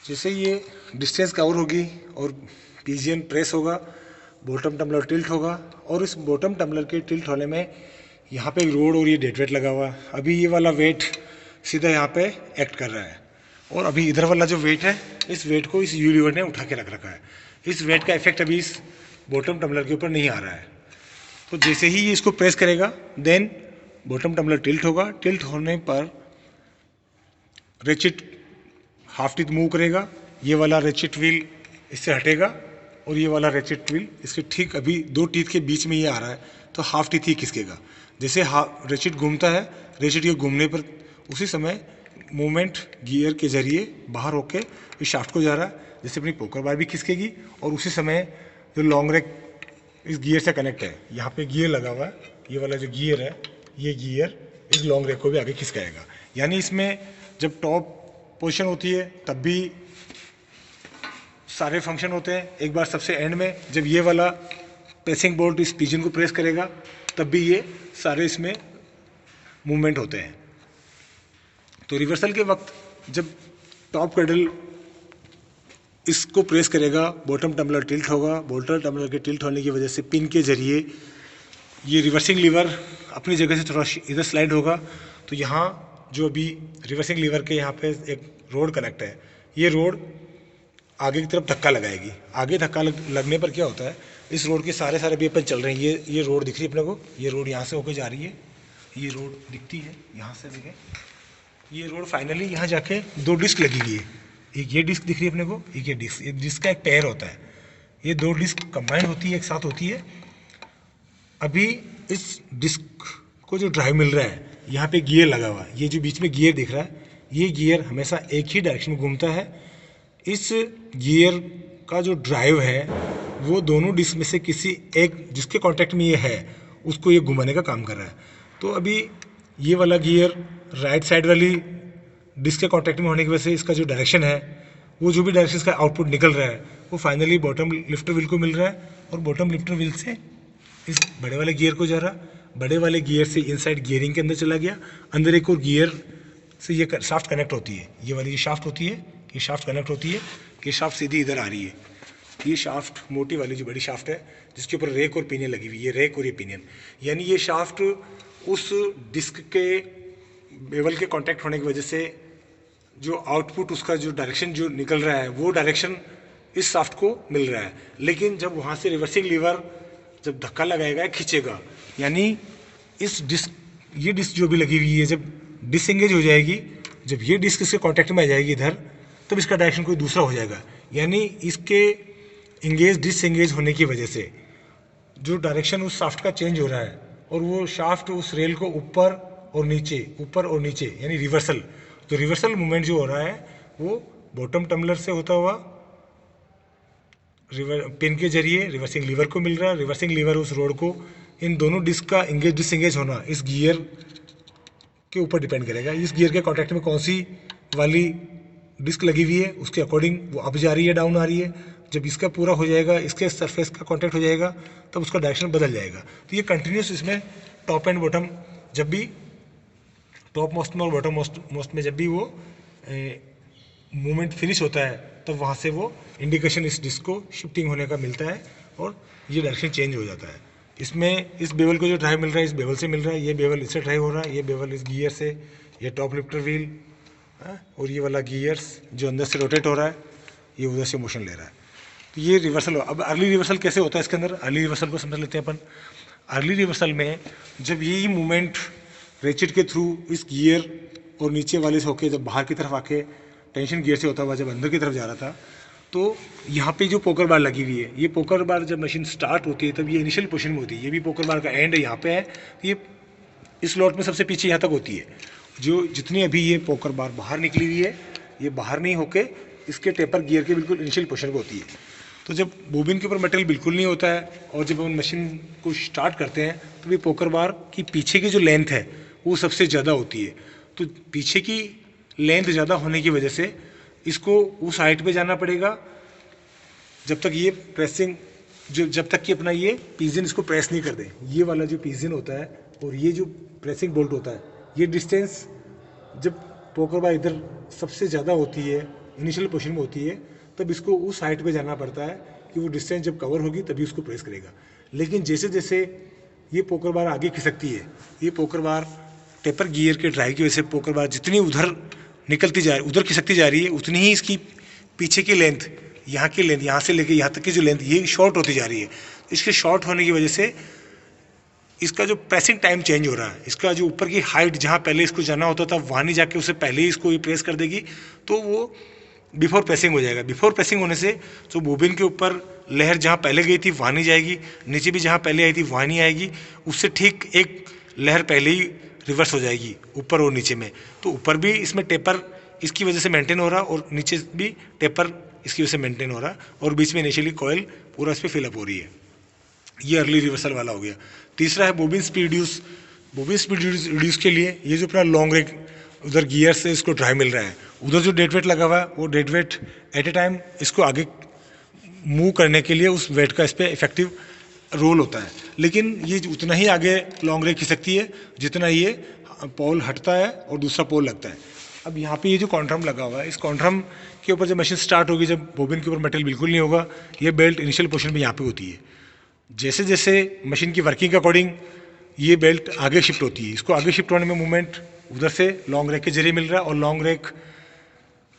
जैसे ये distance cover होगी और पिजियन प्रेस होगा, बॉटम टम्बलर टिल्ट होगा और इस बॉटम टम्बलर के टिल्ट होने में यहाँ पे एक रोड और ये डेड वेट लगा हुआ है। अभी ये वाला वेट सीधा यहाँ पे एक्ट कर रहा है और अभी इधर वाला जो वेट है इस वेट को इस यू लीवर ने उठा के रख रखा है। इस वेट का इफेक्ट अभी इस बॉटम टम्बलर के ऊपर नहीं आ रहा है। तो जैसे ही ये इसको प्रेस करेगा देन बॉटम टम्बलर टिल्ट होगा। टिल्ट होने पर रेचिट हाफ टीथ मूव करेगा, ये वाला रेचिट व्हील इससे हटेगा और ये वाला रेचिट व्हील इसके ठीक अभी दो टीथ के बीच में ये आ रहा है तो हाफ टीथ ही खिसकेगा। जैसे रेचिट घूमता है, रेचिट के घूमने पर उसी समय मूवमेंट गियर के जरिए बाहर होके इस शाफ्ट को जा रहा है, जैसे अपनी पोकर बार भी खिसकेगी और उसी समय जो लॉन्ग रेक इस गियर से कनेक्ट है, यहाँ पे गियर लगा हुआ है, ये वाला जो गियर है ये गियर इस लॉन्ग रेक को भी आगे खिसकाएगा। यानी इसमें जब टॉप पोजीशन होती है तब भी सारे फंक्शन होते हैं। एक बार सबसे एंड में जब ये वाला प्रेसिंग बोल्ट इस पिजन को प्रेस करेगा तब भी ये सारे इसमें मूवमेंट होते हैं। तो रिवर्सल के वक्त जब टॉप क्रैडल इसको प्रेस करेगा बॉटम टम्बलर टिल्ट होगा। बॉटम टम्बलर के टिल्ट होने की वजह से पिन के जरिए ये रिवर्सिंग लीवर अपनी जगह से थोड़ा इधर स्लाइड होगा। तो यहाँ जो अभी रिवर्सिंग लीवर के यहाँ पे एक रोड कनेक्ट है, ये रोड आगे की तरफ धक्का लगाएगी। आगे धक्का लगने पर क्या होता है, इस रोड के सारे अभी अपन चल रहे हैं, ये रोड दिख रही है अपने को, ये रोड यहाँ से होकर जा रही है, ये रोड दिखती है यहाँ से देखें, ये रोड फाइनली यहाँ जाके दो डिस्क लगी हुई है। एक ये डिस्क दिख रही है अपने को, एक ये डिस्क का एक पेयर होता है, ये दो डिस्क कंबाइन होती है, एक साथ होती है। अभी इस डिस्क को जो ड्राइव मिल रहा है, यहाँ पे गियर लगा हुआ है, ये जो बीच में गियर दिख रहा है ये गियर हमेशा एक ही डायरेक्शन में घूमता है। इस गियर का जो ड्राइव है वो दोनों डिस्क में से किसी एक जिसके कांटेक्ट में ये है उसको ये घुमाने का काम कर रहा है। तो अभी ये वाला गियर राइट साइड वाली डिस्क के कांटेक्ट में होने की वजह से इसका जो डायरेक्शन है, वो जो भी डायरेक्शन इसका आउटपुट निकल रहा है वो फाइनली बॉटम लिफ्टर व्हील को मिल रहा है और बॉटम लिफ्टर व्हील से इस बड़े वाले गियर को जा रहा, बड़े वाले गियर से इनसाइड गियरिंग के अंदर चला गया। अंदर एक और गियर से ये शाफ्ट कनेक्ट होती है, ये वाली जो शाफ्ट होती है ये शाफ्ट कनेक्ट होती है, ये शाफ्ट सीधी इधर आ रही है। ये शाफ्ट मोटी वाली जो बड़ी शाफ्ट है जिसके ऊपर रेक और पिनियन लगी हुई है, रेक और ये पिनियन, यानी ये शाफ्ट उस डिस्क के बेवल के कांटेक्ट होने की वजह से जो आउटपुट उसका जो डायरेक्शन जो निकल रहा है वो डायरेक्शन इस शाफ्ट को मिल रहा है। लेकिन जब वहाँ से रिवर्सिंग लीवर जब धक्का लगाएगा खींचेगा, यानी इस डिस्क ये डिस्क जो भी लगी हुई है जब डिसएंगेज हो जाएगी, जब ये डिस्क इसके कांटेक्ट में आ जाएगी इधर, तब इसका डायरेक्शन कोई दूसरा हो जाएगा। यानी इसके इंगेज डिसएंगेज होने की वजह से जो डायरेक्शन उस शाफ्ट का चेंज हो रहा है और वो शाफ्ट उस रेल को ऊपर और नीचे यानी रिवर्सल, तो रिवर्सल मूवमेंट जो हो रहा है वो बॉटम टम्बलर से होता हुआ पिन के जरिए रिवर्सिंग लीवर को मिल रहा है। रिवर्सिंग लीवर उस रोड को, इन दोनों डिस्क का इंगेज डिसएंगेज होना इस गियर के ऊपर डिपेंड करेगा। इस गियर के कांटेक्ट में कौन सी वाली डिस्क लगी हुई है उसके अकॉर्डिंग वो अप जा रही है डाउन आ रही है। जब इसका पूरा हो जाएगा, इसके सरफेस का कांटेक्ट हो जाएगा, तब उसका डायरेक्शन बदल जाएगा। तो ये कंटिन्यूस इसमें टॉप एंड बॉटम, जब भी टॉप मोस्ट में और बॉटम मोस्ट में जब भी वो मूवमेंट फिनिश होता है तब वहाँ से वो इंडिकेशन इस डिस्क को शिफ्टिंग होने का मिलता है और ये डायरेक्शन चेंज हो जाता है। इसमें इस बेवल को जो ड्राइव मिल रहा है इस बेवल से मिल रहा है, ये बेवल इससे ड्राइव हो रहा है, ये बेवल इस गियर से, ये टॉप लिफ्टर व्हील और ये वाला गियर्स जो अंदर से रोटेट हो रहा है ये उधर से मोशन ले रहा है। तो ये रिवर्सल। अब अर्ली रिवर्सल कैसे होता है इसके अंदर, अर्ली रिवर्सल को समझ लेते हैं अपन। अर्ली रिवर्सल में जब यही मूवमेंट रेचिट के थ्रू इस गियर और नीचे वाले से होके जब बाहर की तरफ आके टेंशन गियर से होता हुआ जब अंदर की तरफ जा रहा था, तो यहाँ पे जो पोकर बार लगी हुई है, ये पोकर बार जब मशीन स्टार्ट होती है तब ये इनिशियल पोजीशन में होती है। ये भी पोकर बार का एंड यहाँ पे है, ये इस लॉट में सबसे पीछे यहाँ तक होती है। जो जितनी अभी ये पोकर बार बाहर निकली हुई है ये बाहर नहीं होके इसके टेपर गियर के बिल्कुल इनिशियल पोजीशन पर होती है। तो जब बोबिन के ऊपर मटेरियल बिल्कुल नहीं होता है और जब हम मशीन को स्टार्ट करते हैं तो ये पोकर बार की पीछे की जो लेंथ है वो सबसे ज़्यादा होती है। तो पीछे की लेंथ ज़्यादा होने की वजह से इसको उस हाइट पे जाना पड़ेगा जब तक ये प्रेसिंग जब तक कि अपना ये पिजन इसको प्रेस नहीं कर दे। ये वाला जो पिजन होता है और ये जो प्रेसिंग बोल्ट होता है, ये डिस्टेंस जब पोकर बार इधर सबसे ज़्यादा होती है इनिशियल पोजीशन में होती है, तब इसको उस हाइट पे जाना पड़ता है कि वो डिस्टेंस जब कवर होगी तभी उसको प्रेस करेगा। लेकिन जैसे जैसे ये पोकर बार आगे खिसकती है, ये पोकर बार टेपर गियर के ड्राइव की वजह से पोकर बार जितनी उधर निकलती जा रही, उधर खिसकती जा रही है, उतनी ही इसकी पीछे की लेंथ, यहाँ की लेंथ, यहाँ से लेके यहाँ तक की जो लेंथ, ये शॉर्ट होती जा रही है। इसके शॉर्ट होने की वजह से इसका जो प्रेसिंग टाइम चेंज हो रहा है, इसका जो ऊपर की हाइट जहाँ पहले इसको जाना होता था वहाँ नहीं जाके उससे पहले ही इसको ये प्रेस कर देगी, तो वो बिफोर प्रेसिंग हो जाएगा। बिफोर प्रेसिंग होने से जो बोबिन के ऊपर लहर जहाँ पहले गई थी वहाँ नहीं जाएगी, नीचे भी जहाँ पहले आई थी वहाँ नहीं आएगी, उससे ठीक एक लहर पहले ही रिवर्स हो जाएगी ऊपर और नीचे में। तो ऊपर भी इसमें टेपर इसकी वजह से मेंटेन हो रहा और नीचे भी टेपर इसकी वजह से मेंटेन हो रहा और बीच में इनिशियली कॉइल पूरा इस पर फिलअप हो रही है। ये अर्ली रिवर्सल वाला हो गया। तीसरा है bobbin speed reduce. Bobbin speed reduce के लिए ये जो अपना लॉन्ग रेक उधर गियर से इसको ड्राइव मिल रहा है, उधर जो डेड वेट लगा हुआ है वो dead weight at a time इसको आगे मूव करने के लिए उस वेट का इस पर इफेक्टिव रोल होता है। लेकिन ये उतना ही आगे लॉन्ग रेक खिसकती है जितना ये पोल हटता है और दूसरा पोल लगता है। अब यहाँ पे ये जो कॉन्ट्रम लगा हुआ है, इस कॉन्ट्रम के ऊपर जब मशीन स्टार्ट होगी, जब बोबिन के ऊपर मेटल बिल्कुल नहीं होगा, ये बेल्ट इनिशियल पोजीशन में यहाँ पे होती है। जैसे जैसे मशीन की वर्किंग के अकॉर्डिंग ये बेल्ट आगे शिफ्ट होती है। इसको आगे शिफ्ट होने में मूवमेंट उधर से लॉन्ग रेक के जरिए मिल रहा है और लॉन्ग रेक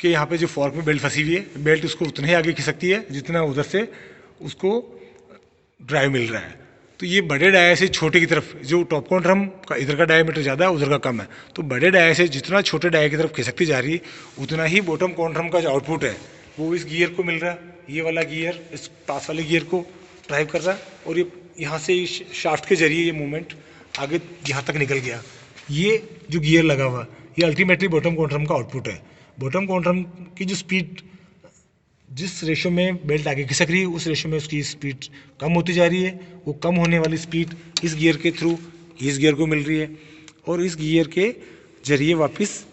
के यहाँ पे जो फॉर्क में बेल्ट फंसी हुई है, बेल्ट उसको उतना ही आगे खिसकती है जितना उधर से उसको ड्राइव मिल रहा है। तो ये बड़े डाया से छोटे की तरफ, जो टॉप कॉन्ट्रम का इधर का डायमीटर ज़्यादा है उधर का कम है, तो बड़े डाया से जितना छोटे डाया की तरफ खिसकती जा रही है उतना ही बॉटम कॉन्ट्रम का जो आउटपुट है वो इस गियर को मिल रहा है। ये वाला गियर इस पास वाले गियर को ड्राइव कर रहा है और ये यहाँ से शाफ्ट के जरिए ये मूवमेंट आगे यहाँ तक निकल गया। ये जो गियर लगा हुआ ये अल्टीमेटली बॉटम कॉन्ट्रम का आउटपुट है। बॉटम कॉन्ट्रम की जो स्पीड, जिस रेशो में बेल्ट आगे खिसक रही है उस रेशो में उसकी स्पीड कम होती जा रही है। वो कम होने वाली स्पीड इस गियर के थ्रू इस गियर को मिल रही है और इस गियर के जरिए वापस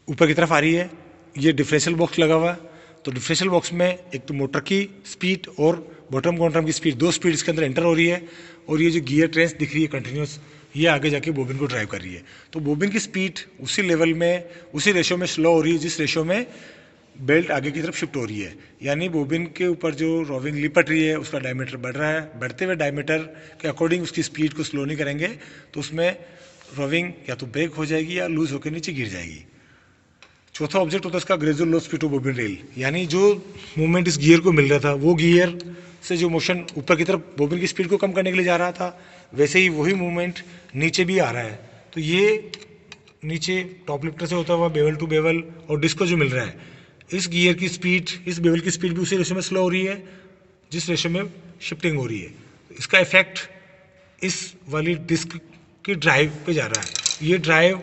ऊपर की तरफ आ रही है। ये डिफरेंशियल बॉक्स लगा हुआ है, तो डिफरेंशियल बॉक्स में एक तो मोटर की स्पीड और बॉटम कॉन्ट्रम की स्पीड, दो स्पीड इसके अंदर एंटर हो रही है और ये जो गियर ट्रेंस दिख रही है कंटिन्यूस, ये आगे जाके बोबिन को ड्राइव कर रही है। तो बोबिन की स्पीड उसी लेवल में, उसी रेशो में स्लो हो रही है जिस रेशो में बेल्ट आगे की तरफ शिफ्ट हो रही है। यानी बोबिन के ऊपर जो रोविंग लिपट रही है उसका डायमीटर बढ़ रहा है। बढ़ते हुए डायमीटर के अकॉर्डिंग उसकी स्पीड को स्लो नहीं करेंगे तो उसमें रोविंग या तो ब्रेक हो जाएगी या लूज होकर नीचे गिर जाएगी। चौथा ऑब्जेक्ट होता है इसका gradual low speed of bobbin rail, यानी जो मूवमेंट इस गियर को मिल रहा था वो गियर से जो मोशन ऊपर की तरफ बोबिन की स्पीड को कम करने के लिए जा रहा था, वैसे ही वही मूवमेंट नीचे भी आ रहा है। तो ये नीचे टॉप लिफ्टर से होता हुआ बेवल टू बेवल और डिस्क को जो मिल रहा है, इस गियर की स्पीड, इस बेवल की स्पीड भी उसी रेशो में स्लो हो रही है जिस रेशो में शिफ्टिंग हो रही है। इसका इफेक्ट इस वाली डिस्क की ड्राइव पे जा रहा है। ये ड्राइव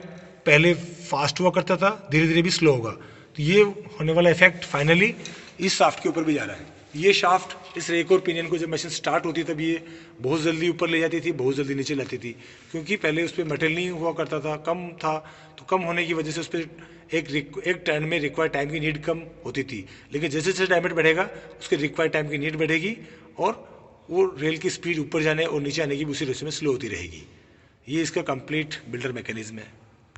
पहले फास्ट हुआ करता था, धीरे धीरे भी स्लो होगा, तो ये होने वाला इफेक्ट फाइनली इस शाफ्ट के ऊपर भी जा रहा है। ये शाफ्ट इस रेक और पिनियन को जब मशीन स्टार्ट होती तब ये बहुत जल्दी ऊपर ले जाती थी, बहुत जल्दी नीचे लाती थी, क्योंकि पहले उस पर मेटल नहीं हुआ करता था, कम था, तो कम होने की वजह से उस पर एक टर्न में रिक्वायर्ड टाइम की नीड कम होती थी। लेकिन जैसे जैसे डायमीटर बढ़ेगा उसके रिक्वायर्ड टाइम की नीड बढ़ेगी और वो रेल की स्पीड ऊपर जाने और नीचे आने की भी उसी रेशो में स्लो होती रहेगी। ये इसका कंप्लीट बिल्डर मैकेनिज्म है।